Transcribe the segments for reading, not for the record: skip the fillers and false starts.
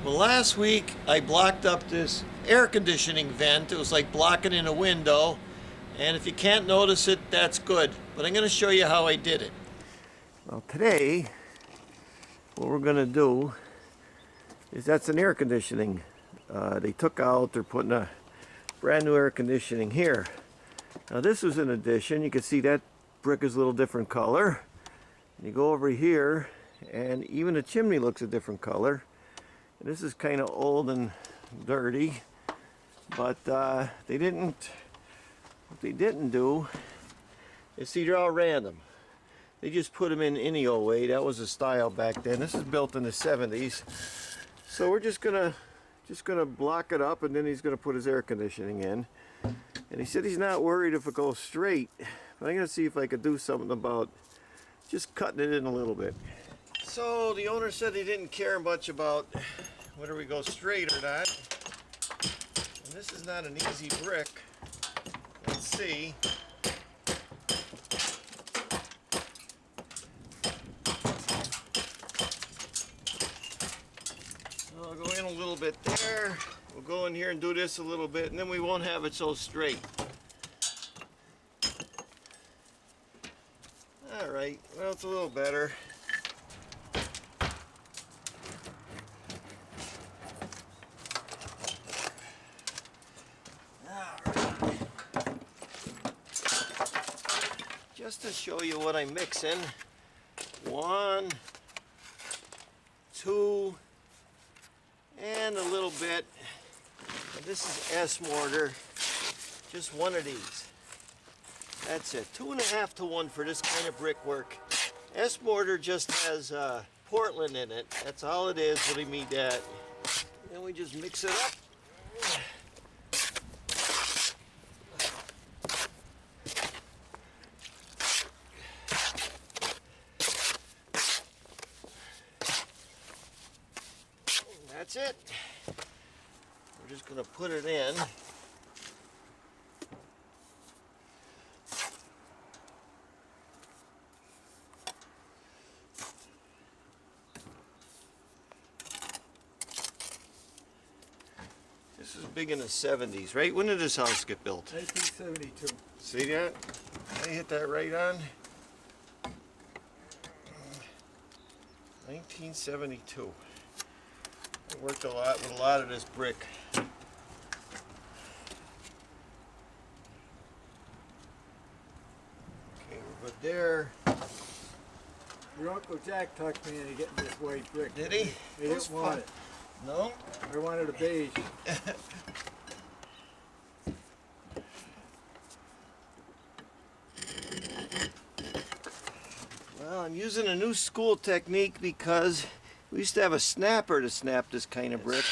Well, last week I blocked up this air conditioning vent. It was like blocking in a window. And if you can't notice it, that's good. But I'm going to show you how I did it. Well, today, what we're going to do is that's an air conditioning. They took out, they're putting a brand new air conditioning here. Now this was an addition. You can see that brick is a little different color. You go over here and even the chimney looks a different color. And this is kind of old and dirty, but what they didn't do is, see, they're all random. They just put them in any old way. That was the style back then. This is built in the 70s. So we're just gonna block it up, and then he's gonna put his air conditioning in. And he said he's not worried if it goes straight, but I'm gonna see if I could do something about just cutting it in a little bit. So the owner said he didn't care much about whether we go straight or not. And this is not an easy brick. Let's see. So I'll go in a little bit there. We'll go in here and do this a little bit, and then we won't have it so straight. All right, well, it's a little better. Just to show you what I'm mixing, 1, 2, and a little bit. And this is S mortar, just one of these. That's it, 2.5 to 1 for this kind of brickwork. S mortar just has Portland in it. That's all it is. What do you mean that? Then we just mix it up. That's it. We're just going to put it in. This is big in the 70s, right? When did this house get built? 1972. See that? I hit that right on. 1972. I worked a lot with a lot of this brick. Okay, we're good there. Your Uncle Jack talked me into getting this white brick. Did he? He didn't want it. No? I wanted a beige. Well, I'm using a new school technique because we used to have a snapper to snap this kind of brick.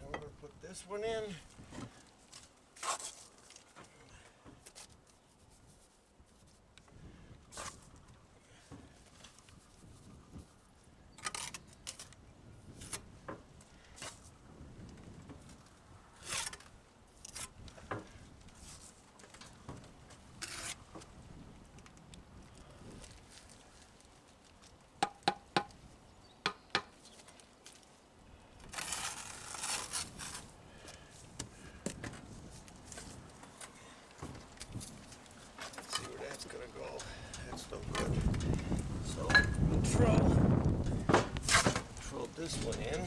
Now we're going to put this one in. Gonna go. That's no good. So control this one in.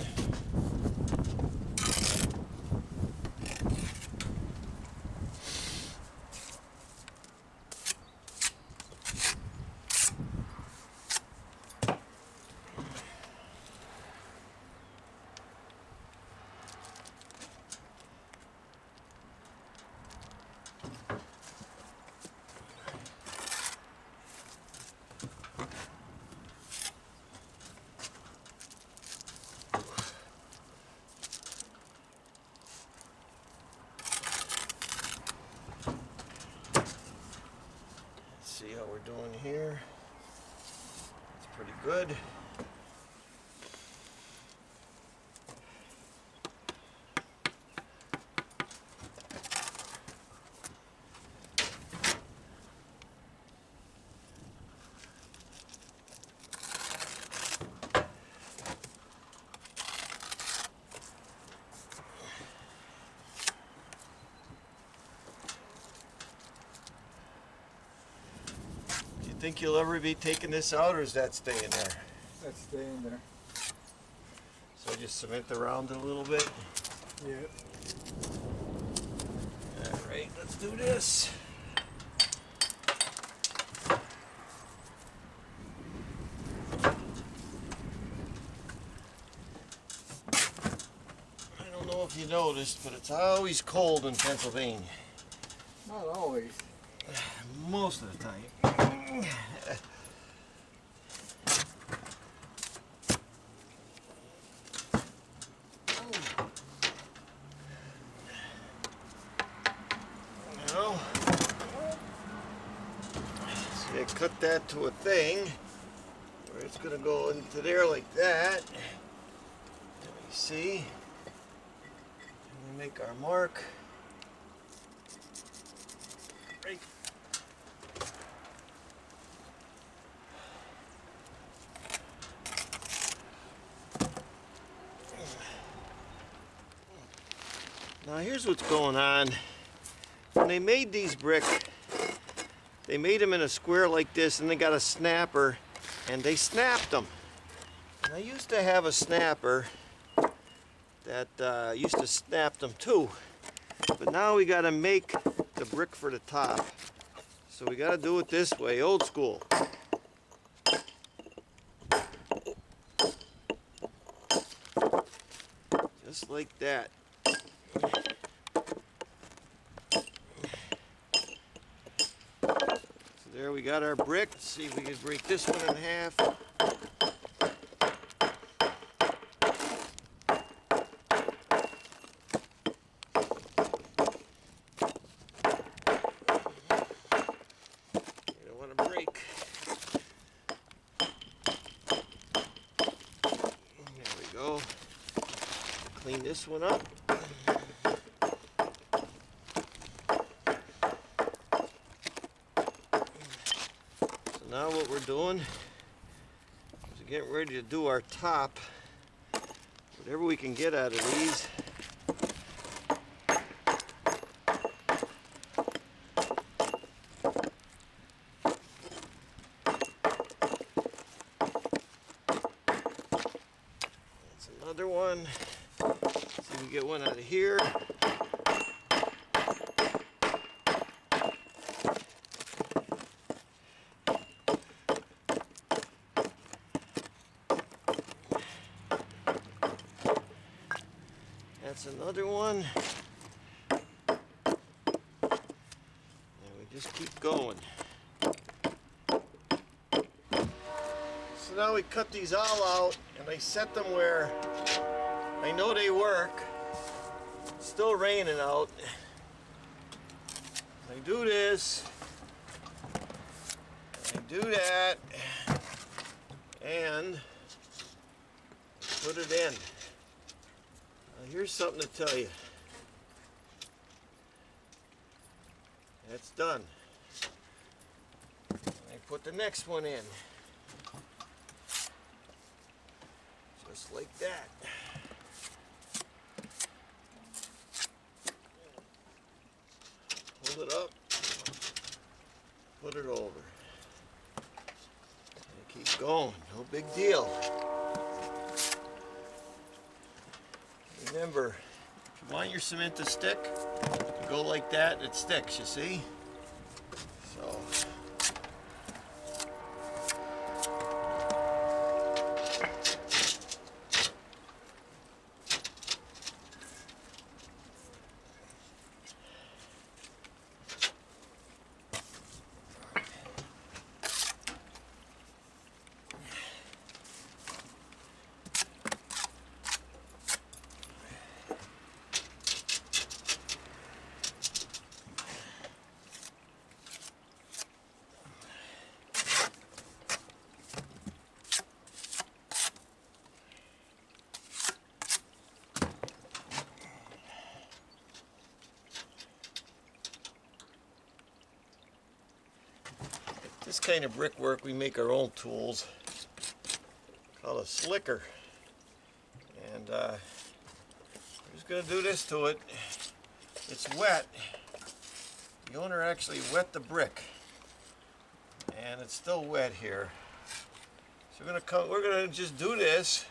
See how we're doing here. pretty good. Do you think you'll ever be taking this out, or is that staying there? That's staying there. So just cement around it a little bit. Yep. All right, let's do this. I don't know if you noticed, but it's always cold in Pennsylvania. Not always. Most of the time. Now, see, I cut that to a thing where it's going to go into there like that. Let me see. And we make our mark. Right. Now here's what's going on. When they made these bricks, they made them in a square like this, and they got a snapper, and they snapped them. And I used to have a snapper that used to snap them too, but now we got to make the brick for the top. So we got to do it this way, old school. Just like that. So there we got our brick. Let's see if we can break this one in half. You don't want to break. There we go. Clean this one up. Now what we're doing is getting ready to do our top. Whatever we can get out of these. That's another one. See if we get one out of here. That's another one. And we just keep going. So now we cut these all out, and I set them where I know they work. It's still raining out. I do this. I do that. And put it in. Now here's something to tell you. That's done. I put the next one in. Just like that. Hold it up. Put it over. And keep going. No big deal. Remember, if you want your cement to stick, you go like that, it sticks, you see? So. This kind of brickwork, we make our own tools called a slicker. And we're just going to do this to it. It's wet. The owner actually wet the brick. And it's still wet here. So we're gonna just do this.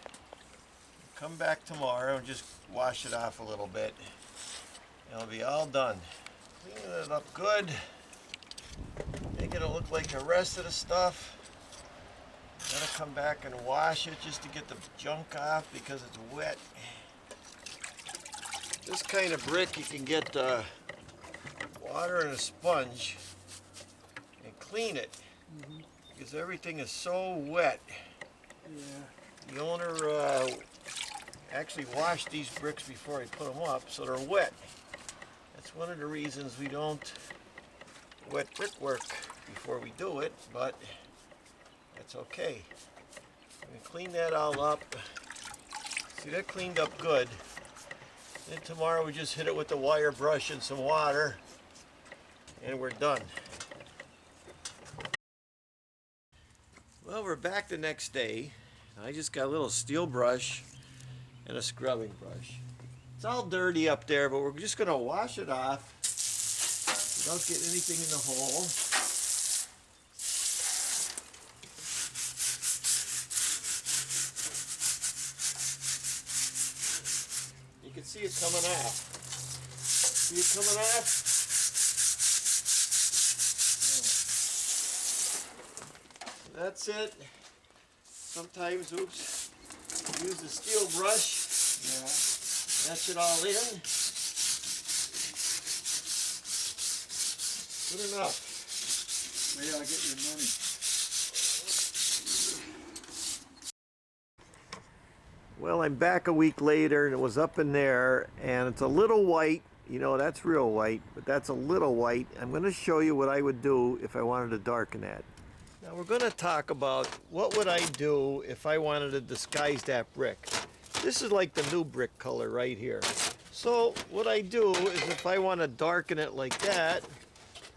Come back tomorrow and just wash it off a little bit. And it'll be all done. Cleaning it up good. Making it look like the rest of the stuff. Gotta come back and wash it just to get the junk off because it's wet. This kind of brick you can get water and a sponge and clean it because everything is so wet. Yeah. The owner actually washed these bricks before he put them up, so they're wet. That's one of the reasons we don't wet brickwork before we do it, but that's okay. We can clean that all up. See, that cleaned up good. Then tomorrow we just hit it with the wire brush and some water, and we're done. Well, we're back the next day. I just got a little steel brush and a scrubbing brush. It's all dirty up there, but we're just going to wash it off without getting anything in the hole. You can see it coming off. See it coming off? That's it. Sometimes, oops, use the steel brush. Yeah. That's it all in. Good enough. Where do I get your money? Well, I'm back a week later and it was up in there and it's a little white. You know, that's real white, but that's a little white. I'm going to show you what I would do if I wanted to darken that. Now we're going to talk about what would I do if I wanted to disguise that brick. This is like the new brick color right here. So what I do is if I want to darken it like that,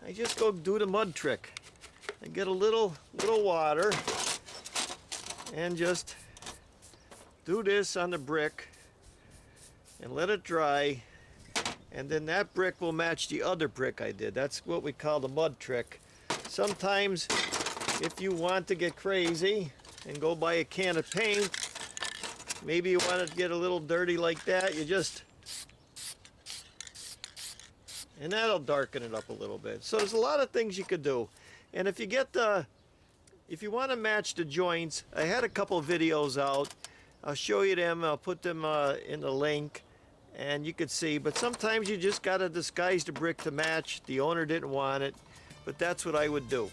I just go do the mud trick. I get a little water and just do this on the brick and let it dry, and then that brick will match the other brick I did. That's what we call the mud trick. Sometimes if you want to get crazy and go buy a can of paint, maybe you want to get a little dirty like that, you just, and that'll darken it up a little bit. So there's a lot of things you could do. And if you get if you want to match the joints, I had a couple videos out. I'll show you them, I'll put them in the link and you could see, but sometimes you just got to disguise the brick to match. The owner didn't want it, but that's what I would do.